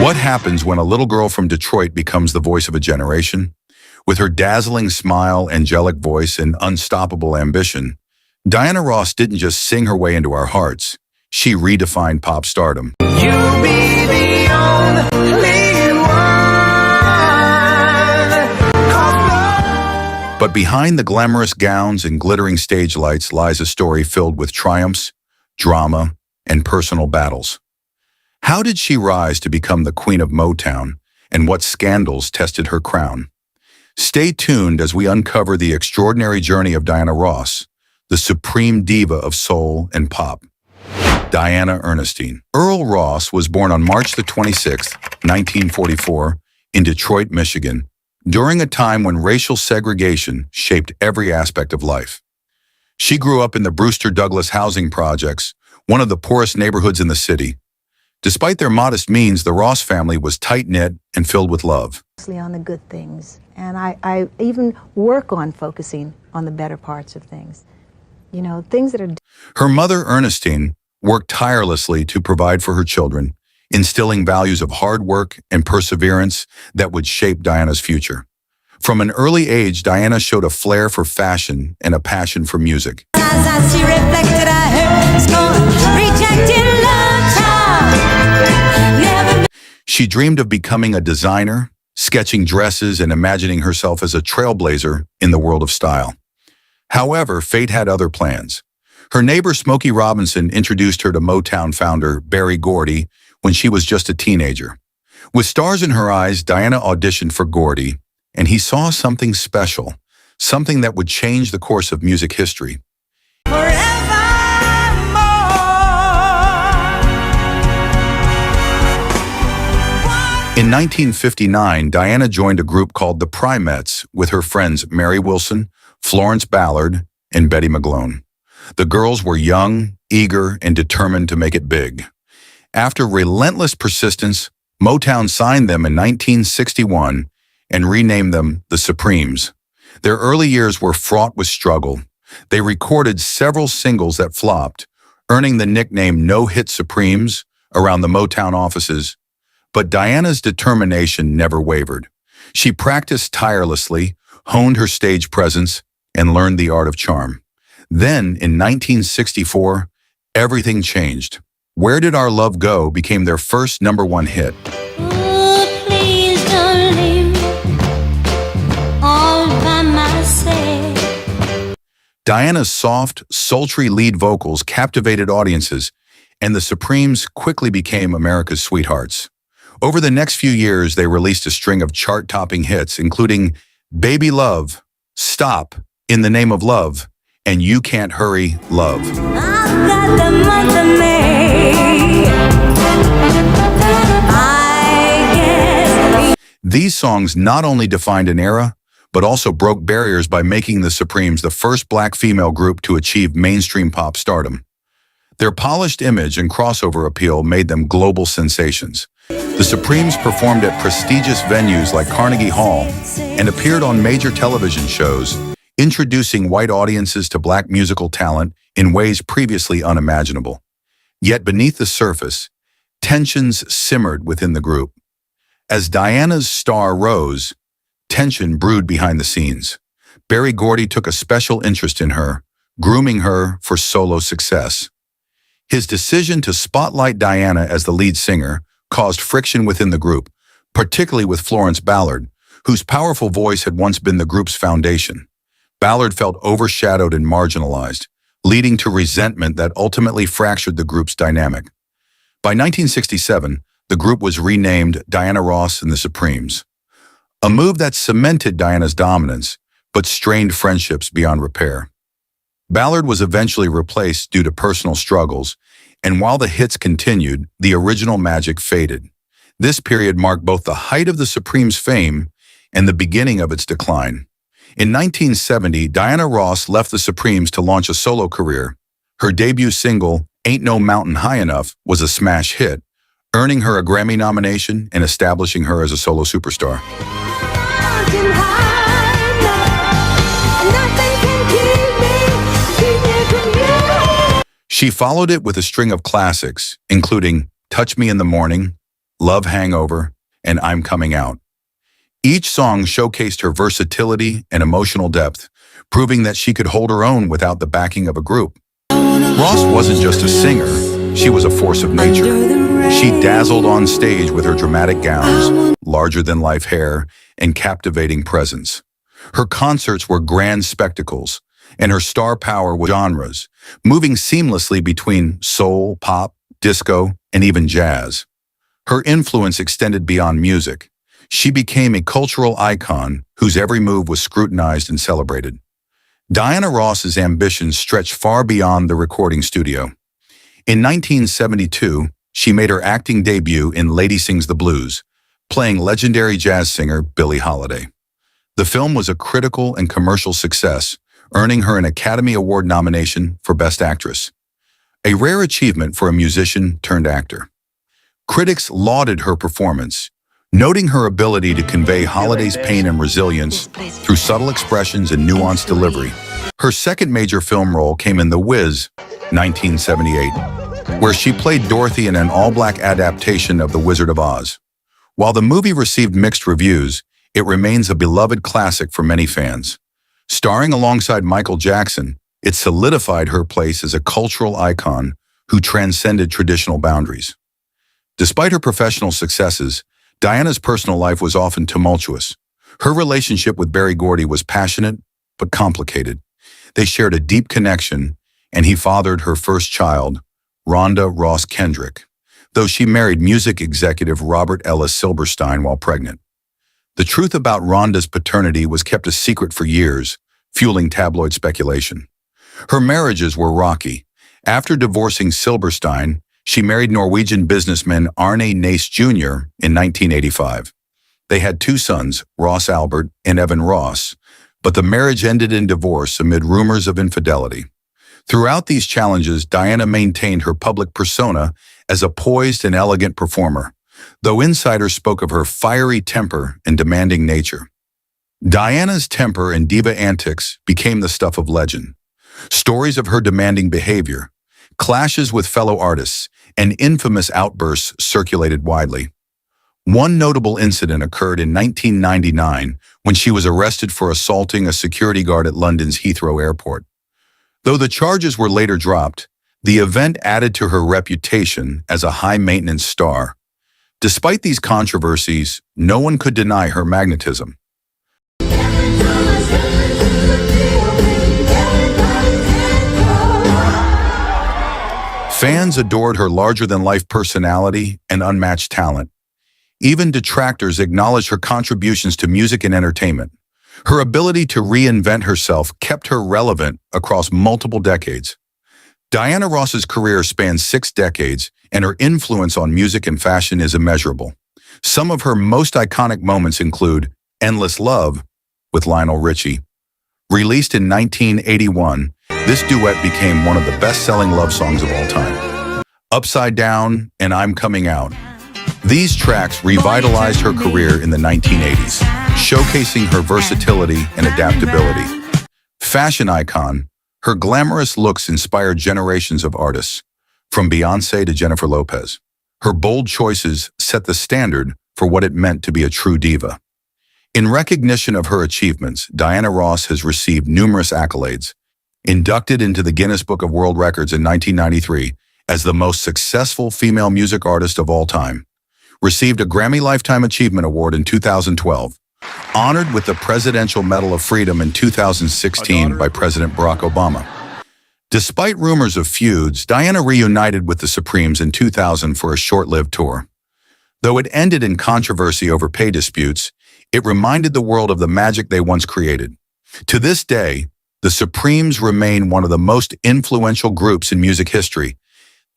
What happens when a little girl from Detroit becomes the voice of a generation? With her dazzling smile, angelic voice, and unstoppable ambition, Diana Ross didn't just sing her way into our hearts. She redefined pop stardom. You'll be the only one. But behind the glamorous gowns and glittering stage lights lies a story filled with triumphs, drama, and personal battles. How did she rise to become the queen of Motown, and what scandals tested her crown? Stay tuned as we uncover the extraordinary journey of Diana Ross, the supreme diva of soul and pop. Diana Ernestine. Earl Ross was born on March the 26th, 1944, in Detroit, Michigan, during a time when racial segregation shaped every aspect of life. She grew up in the Brewster Douglas housing projects, one of the poorest neighborhoods in the city. Despite their modest means, the Ross family was tight-knit and filled with love. On the good things, and I even work on focusing on the better parts of things. You know, things that are... Her mother, Ernestine, worked tirelessly to provide for her children, instilling values of hard work and perseverance that would shape Diana's future. From an early age, Diana showed a flair for fashion and a passion for music. As I see reflected, I heard scorn, rejected love child. Never... She dreamed of becoming a designer, sketching dresses and imagining herself as a trailblazer in the world of style. However, fate had other plans. Her neighbor Smokey Robinson introduced her to Motown founder Berry Gordy when she was just a teenager. With stars in her eyes, Diana auditioned for Gordy, and he saw something special, something that would change the course of music history. In 1959, Diana joined a group called the Primettes with her friends Mary Wilson, Florence Ballard, and Betty McGlone. The girls were young, eager, and determined to make it big. After relentless persistence, Motown signed them in 1961 and renamed them the Supremes. Their early years were fraught with struggle. They recorded several singles that flopped, earning the nickname No-Hit Supremes around the Motown offices. But Diana's determination never wavered. She practiced tirelessly, honed her stage presence, and learned the art of charm. Then, in 1964, everything changed. Where Did Our Love Go became their first #1 hit. Oh, please don't leave me all by myself. Diana's soft, sultry lead vocals captivated audiences, and the Supremes quickly became America's sweethearts. Over the next few years, they released a string of chart-topping hits, including Baby Love, Stop, In the Name of Love, and You Can't Hurry, Love. I've got the month of May. I guess. These songs not only defined an era, but also broke barriers by making the Supremes the first black female group to achieve mainstream pop stardom. Their polished image and crossover appeal made them global sensations. The Supremes performed at prestigious venues like Carnegie Hall and appeared on major television shows, introducing white audiences to black musical talent in ways previously unimaginable. Yet beneath the surface, tensions simmered within the group. As Diana's star rose, tension brewed behind the scenes. Berry Gordy took a special interest in her, grooming her for solo success. His decision to spotlight Diana as the lead singer caused friction within the group, particularly with Florence Ballard, whose powerful voice had once been the group's foundation. Ballard felt overshadowed and marginalized, leading to resentment that ultimately fractured the group's dynamic. By 1967, the group was renamed Diana Ross and the Supremes, a move that cemented Diana's dominance but strained friendships beyond repair. Ballard was eventually replaced due to personal struggles, and while the hits continued, the original magic faded. This period marked both the height of the Supremes' fame and the beginning of its decline. In 1970, Diana Ross left the Supremes to launch a solo career. Her debut single, Ain't No Mountain High Enough, was a smash hit, earning her a Grammy nomination and establishing her as a solo superstar. She followed it with a string of classics, including Touch Me in the Morning, Love Hangover, and I'm Coming Out. Each song showcased her versatility and emotional depth, proving that she could hold her own without the backing of a group. Ross wasn't just a singer, she was a force of nature. She dazzled on stage with her dramatic gowns, larger-than-life hair, and captivating presence. Her concerts were grand spectacles, and her star power was genres, moving seamlessly between soul, pop, disco, and even jazz. Her influence extended beyond music. She became a cultural icon whose every move was scrutinized and celebrated. Diana Ross's ambitions stretched far beyond the recording studio. In 1972, she made her acting debut in Lady Sings the Blues, playing legendary jazz singer Billie Holiday. The film was a critical and commercial success, earning her an Academy Award nomination for Best Actress, a rare achievement for a musician turned actor. Critics lauded her performance, noting her ability to convey Holiday's pain and resilience through subtle expressions and nuanced delivery. Her second major film role came in The Wiz, 1978, where she played Dorothy in an all-black adaptation of The Wizard of Oz. While the movie received mixed reviews, it remains a beloved classic for many fans. Starring alongside Michael Jackson, it solidified her place as a cultural icon who transcended traditional boundaries. Despite her professional successes, Diana's personal life was often tumultuous. Her relationship with Berry Gordy was passionate but complicated. They shared a deep connection, and he fathered her first child, Rhonda Ross Kendrick, though she married music executive Robert Ellis Silberstein while pregnant. The truth about Rhonda's paternity was kept a secret for years, fueling tabloid speculation. Her marriages were rocky. After divorcing Silberstein, she married Norwegian businessman Arne Nace Jr. in 1985. They had two sons, Ross Albert and Evan Ross, but the marriage ended in divorce amid rumors of infidelity. Throughout these challenges, Diana maintained her public persona as a poised and elegant performer, though insiders spoke of her fiery temper and demanding nature. Diana's temper and diva antics became the stuff of legend. Stories of her demanding behavior, clashes with fellow artists, and infamous outbursts circulated widely. One notable incident occurred in 1999 when she was arrested for assaulting a security guard at London's Heathrow Airport. Though the charges were later dropped, the event added to her reputation as a high-maintenance star. Despite these controversies, no one could deny her magnetism. Fans adored her larger-than-life personality and unmatched talent. Even detractors acknowledged her contributions to music and entertainment. Her ability to reinvent herself kept her relevant across multiple decades. Diana Ross's career spans 6 decades, and her influence on music and fashion is immeasurable. Some of her most iconic moments include Endless Love with Lionel Richie. Released in 1981, this duet became one of the best-selling love songs of all time. Upside Down and I'm Coming Out. These tracks revitalized her career in the 1980s, showcasing her versatility and adaptability. Fashion icon, her glamorous looks inspired generations of artists, from Beyoncé to Jennifer Lopez. Her bold choices set the standard for what it meant to be a true diva. In recognition of her achievements, Diana Ross has received numerous accolades. Inducted into the Guinness Book of World Records in 1993 as the most successful female music artist of all time. Received a Grammy Lifetime Achievement Award in 2012. Honored with the Presidential Medal of Freedom in 2016 by President Barack Obama. Despite rumors of feuds, Diana reunited with the Supremes in 2000 for a short-lived tour. Though it ended in controversy over pay disputes, it reminded the world of the magic they once created. To this day, the Supremes remain one of the most influential groups in music history,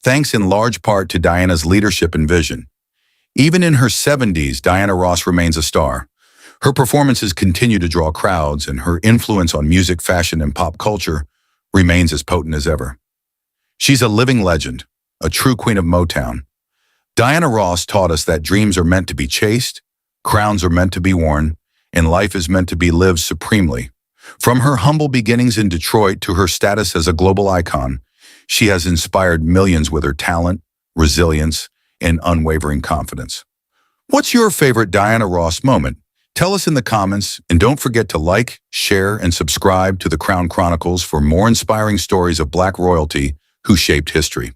thanks in large part to Diana's leadership and vision. Even in her 70s, Diana Ross remains a star. Her performances continue to draw crowds, and her influence on music, fashion, and pop culture remains as potent as ever. She's a living legend, a true queen of Motown. Diana Ross taught us that dreams are meant to be chased, crowns are meant to be worn, and life is meant to be lived supremely. From her humble beginnings in Detroit to her status as a global icon, she has inspired millions with her talent, resilience, and unwavering confidence. What's your favorite Diana Ross moment? Tell us in the comments, and don't forget to like, share, and subscribe to the Crown Chronicles for more inspiring stories of Black royalty who shaped history.